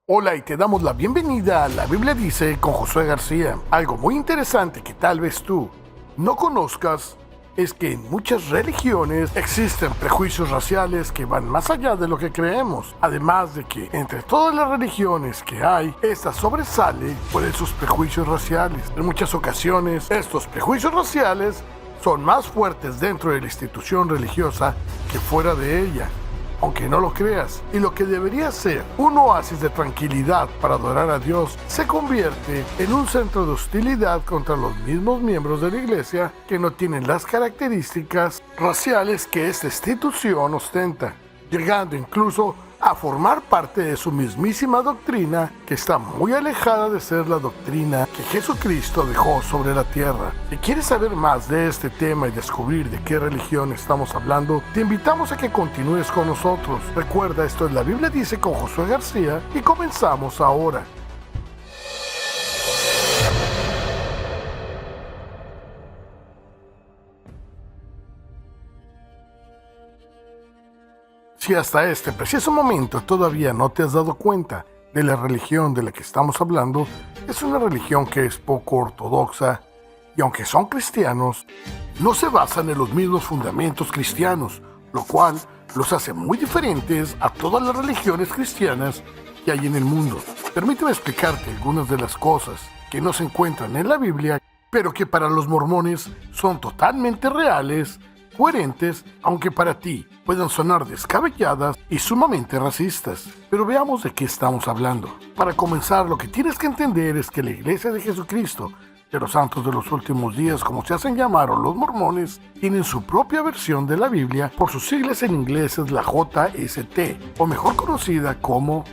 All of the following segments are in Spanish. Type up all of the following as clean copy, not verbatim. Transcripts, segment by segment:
Hola y te damos la bienvenida a La Biblia Dice con Josué García. Algo muy interesante que tal vez tú no conozcas es que en muchas religiones existen prejuicios raciales que van más allá de lo que creemos. Además de que entre todas las religiones que hay, esta sobresale por sus prejuicios raciales. En muchas ocasiones, estos prejuicios raciales son más fuertes dentro de la institución religiosa que fuera de ella, aunque no lo creas. Y lo que debería ser un oasis de tranquilidad para adorar a Dios se convierte en un centro de hostilidad contra los mismos miembros de la iglesia que no tienen las características raciales que esta institución ostenta, llegando incluso a formar parte de su mismísima doctrina, que está muy alejada de ser la doctrina que Jesucristo dejó sobre la tierra. Si quieres saber más de este tema y descubrir de qué religión estamos hablando, te invitamos a que continúes con nosotros. Recuerda, esto es La Biblia Dice con Josué García y comenzamos ahora. Si hasta este preciso momento todavía no te has dado cuenta de la religión de la que estamos hablando, es una religión que es poco ortodoxa y aunque son cristianos, no se basan en los mismos fundamentos cristianos, lo cual los hace muy diferentes a todas las religiones cristianas que hay en el mundo. Permíteme explicarte algunas de las cosas que no se encuentran en la Biblia, pero que para los mormones son totalmente reales, coherentes, aunque para ti puedan sonar descabelladas y sumamente racistas. Pero veamos de qué estamos hablando. Para comenzar, lo que tienes que entender es que la Iglesia de Jesucristo de los Santos de los Últimos Días, como se hacen llamar, o los mormones, tienen su propia versión de la Biblia. Por sus siglas en inglés es la JST, o mejor conocida como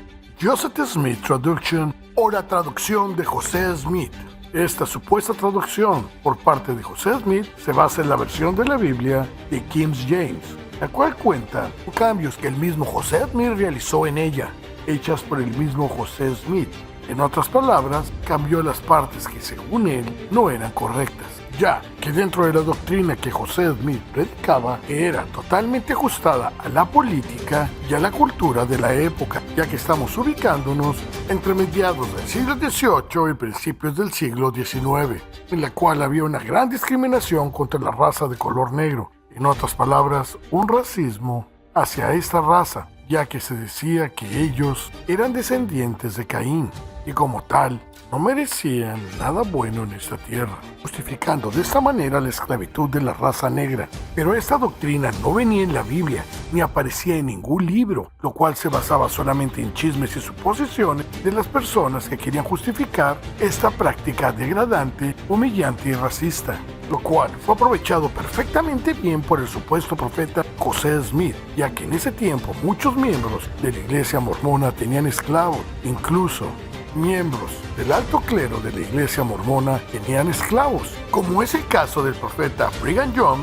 Joseph Smith Traduction, o la traducción de José Smith. Esta supuesta traducción por parte de José Smith se basa en la versión de la Biblia de King James, la cual cuenta con cambios que el mismo José Smith realizó en ella, hechas por el mismo José Smith. En otras palabras, cambió las partes que según él no eran correctas, ya que dentro de la doctrina que José Smith predicaba era totalmente ajustada a la política y a la cultura de la época, ya que estamos ubicándonos entre mediados del siglo XVIII y principios del siglo XIX, en la cual había una gran discriminación contra la raza de color negro. En otras palabras, un racismo hacia esta raza, ya que se decía que ellos eran descendientes de Caín y como tal no merecían nada bueno en esta tierra, justificando de esta manera la esclavitud de la raza negra. Pero esta doctrina no venía en la Biblia ni aparecía en ningún libro, lo cual se basaba solamente en chismes y suposiciones de las personas que querían justificar esta práctica degradante, humillante y racista, lo cual fue aprovechado perfectamente bien por el supuesto profeta José Smith, ya que en ese tiempo muchos miembros de la iglesia mormona tenían esclavos. Incluso miembros del alto clero de la iglesia mormona tenían esclavos, como es el caso del profeta Brigham Young,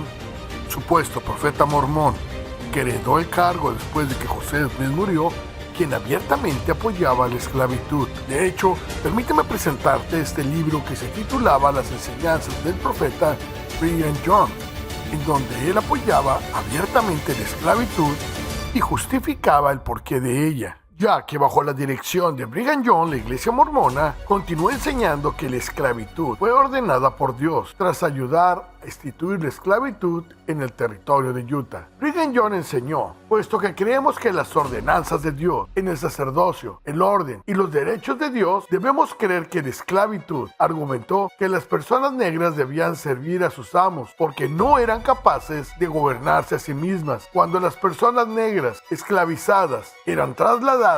supuesto profeta mormón, que heredó el cargo después de que José Smith murió, quien abiertamente apoyaba la esclavitud. De hecho, permíteme presentarte este libro que se titulaba Las enseñanzas del profeta Brigham Young, en donde él apoyaba abiertamente la esclavitud y justificaba el porqué de ella, ya que bajo la dirección de Brigham Young, la iglesia mormona continuó enseñando que la esclavitud fue ordenada por Dios tras ayudar a instituir la esclavitud en el territorio de Utah. Brigham Young enseñó, puesto que creemos que las ordenanzas de Dios en el sacerdocio, el orden y los derechos de Dios, debemos creer que la esclavitud argumentó que las personas negras debían servir a sus amos porque no eran capaces de gobernarse a sí mismas. Cuando las personas negras esclavizadas eran trasladadas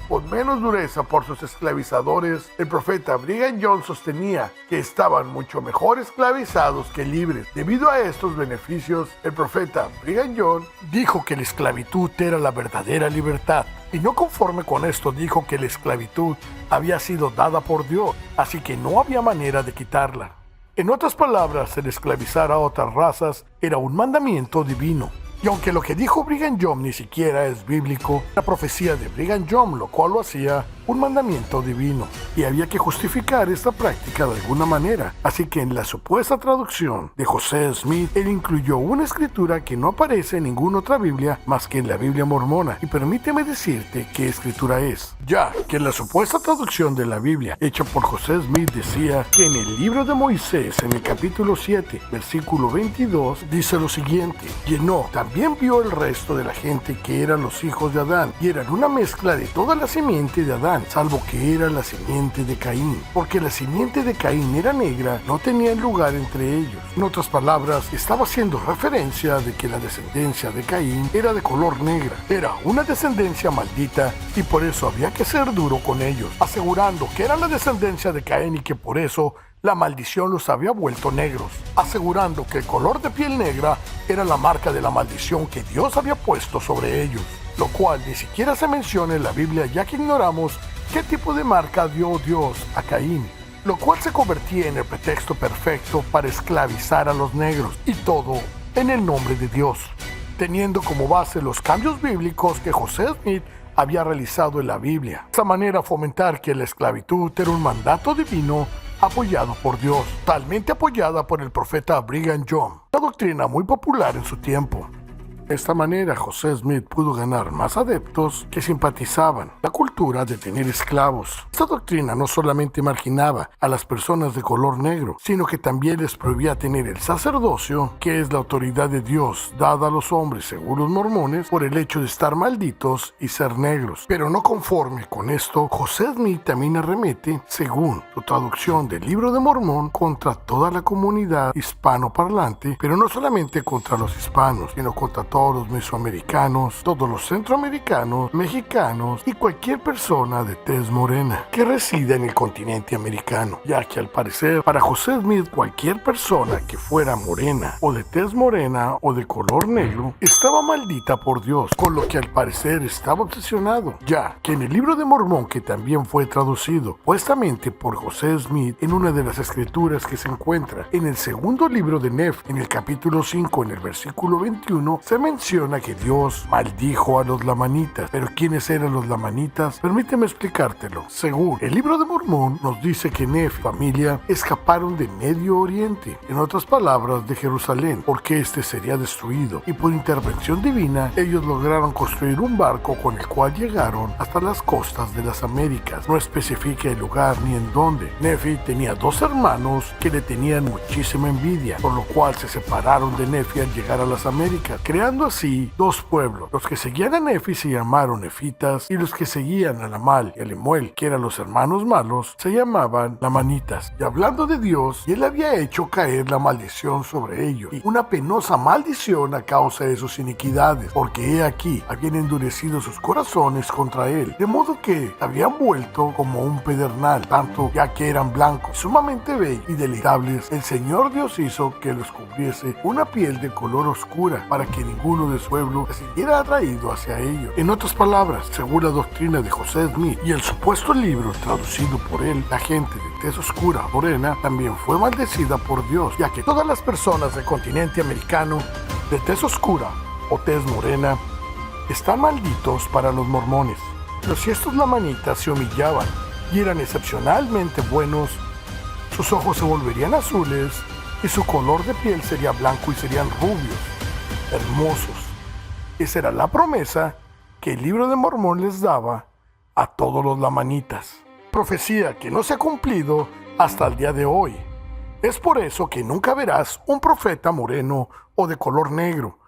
con menos dureza por sus esclavizadores, el profeta Brigham Young sostenía que estaban mucho mejor esclavizados que libres. Debido a estos beneficios, el profeta Brigham Young dijo que la esclavitud era la verdadera libertad, y no conforme con esto dijo que la esclavitud había sido dada por Dios, así que no había manera de quitarla. En otras palabras, el esclavizar a otras razas era un mandamiento divino. Y aunque lo que dijo Brigham Young ni siquiera es bíblico, la profecía de Brigham Young, lo cual lo hacía un mandamiento divino, y había que justificar esta práctica de alguna manera. Así que en la supuesta traducción de José Smith, él incluyó una escritura que no aparece en ninguna otra Biblia más que en la Biblia mormona. Y permíteme decirte qué escritura es, ya que en la supuesta traducción de la Biblia hecha por José Smith decía que en el libro de Moisés, en el capítulo 7, versículo 22, dice lo siguiente: y Enoc también vio el resto de la gente que eran los hijos de Adán, y eran una mezcla de toda la simiente de Adán, salvo que era la simiente de Caín, porque la simiente de Caín era negra, no tenían lugar entre ellos. En otras palabras, estaba haciendo referencia de que la descendencia de Caín era de color negra, era una descendencia maldita, y por eso había que ser duro con ellos, asegurando que era la descendencia de Caín y que por eso la maldición los había vuelto negros, asegurando que el color de piel negra era la marca de la maldición que Dios había puesto sobre ellos, lo cual ni siquiera se menciona en la Biblia, ya que ignoramos qué tipo de marca dio Dios a Caín, lo cual se convertía en el pretexto perfecto para esclavizar a los negros, y todo en el nombre de Dios, teniendo como base los cambios bíblicos que José Smith había realizado en la Biblia. De esa manera fomentar que la esclavitud era un mandato divino apoyado por Dios, totalmente apoyada por el profeta Brigham Young, una doctrina muy popular en su tiempo. De esta manera, José Smith pudo ganar más adeptos que simpatizaban la cultura de tener esclavos. Esta doctrina no solamente marginaba a las personas de color negro, sino que también les prohibía tener el sacerdocio, que es la autoridad de Dios dada a los hombres, según los mormones, por el hecho de estar malditos y ser negros. Pero no conforme con esto, José Smith también arremete, según su traducción del Libro de Mormón, contra toda la comunidad hispanoparlante, pero no solamente contra los hispanos, sino contra todos los mesoamericanos, todos los centroamericanos, mexicanos y cualquier persona de tez morena que resida en el continente americano, ya que al parecer para José Smith cualquier persona que fuera morena o de tez morena o de color negro estaba maldita por Dios, con lo que al parecer estaba obsesionado, ya que en el Libro de Mormón, que también fue traducido supuestamente por José Smith en una de las escrituras que se encuentra en el segundo libro de Nef, en el capítulo 5, en el versículo 21, se menciona que Dios maldijo a los lamanitas. ¿Pero quiénes eran los lamanitas? Permíteme explicártelo. Según el Libro de Mormón, nos dice que Nef y familia escaparon de Medio Oriente, en otras palabras, de Jerusalén, porque este sería destruido, y por intervención divina, ellos lograron construir un barco con el cual llegaron hasta las costas de las Américas. No especifica el lugar ni en dónde. Nefi tenía dos hermanos que le tenían muchísima envidia, por lo cual se separaron de Nefi al llegar a las Américas, creando así dos pueblos. Los que seguían a Nefi se llamaron nefitas, y los que seguían a Lamal y a Lemuel, que eran los hermanos malos, se llamaban lamanitas. Y hablando de Dios, él había hecho caer la maldición sobre ellos, y una penosa maldición a causa de sus iniquidades, porque he aquí, habían endurecido sus corazones contra él, de modo que habían vuelto como un pedernal, tanto ya que eran blancos, sumamente bellos y deleitables. El Señor Dios hizo que los cubriese una piel de color oscura, para que ninguno de su pueblo se sintiera atraído hacia ellos. En otras palabras, según la doctrina de José Smith y el supuesto libro traducido por él, la gente de tez oscura morena también fue maldecida por Dios, ya que todas las personas del continente americano de tez oscura o tez morena están malditos para los mormones. Pero si estos lamanitas se humillaban y eran excepcionalmente buenos, sus ojos se volverían azules y su color de piel sería blanco y serían rubios, hermosos. Esa era la promesa que el Libro de Mormón les daba a todos los lamanitas. Profecía que no se ha cumplido hasta el día de hoy. Es por eso que nunca verás un profeta moreno o de color negro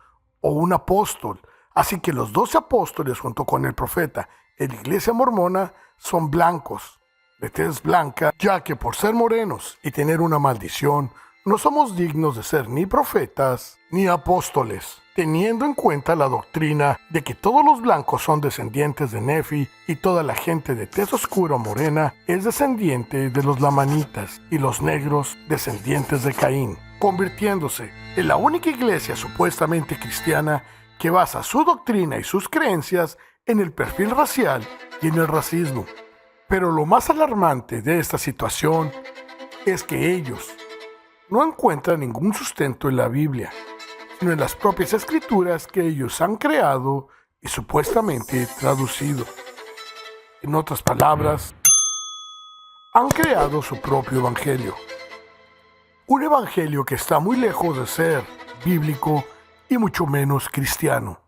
o un apóstol. Así que los 12 apóstoles junto con el profeta en la iglesia mormona son blancos, de tez blanca, ya que por ser morenos y tener una maldición, no somos dignos de ser ni profetas ni apóstoles, teniendo en cuenta la doctrina de que todos los blancos son descendientes de Nefi y toda la gente de tez oscura o morena es descendiente de los lamanitas y los negros descendientes de Caín, convirtiéndose en la única iglesia supuestamente cristiana que basa su doctrina y sus creencias en el perfil racial y en el racismo. Pero lo más alarmante de esta situación es que ellos no encuentran ningún sustento en la Biblia, sino en las propias escrituras que ellos han creado y supuestamente traducido. En otras palabras, han creado su propio evangelio. Un evangelio que está muy lejos de ser bíblico y mucho menos cristiano.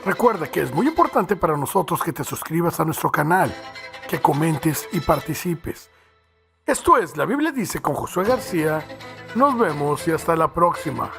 Recuerda que es muy importante para nosotros que te suscribas a nuestro canal, que comentes y participes. Esto es La Biblia Dice con Josué García. Nos vemos y hasta la próxima.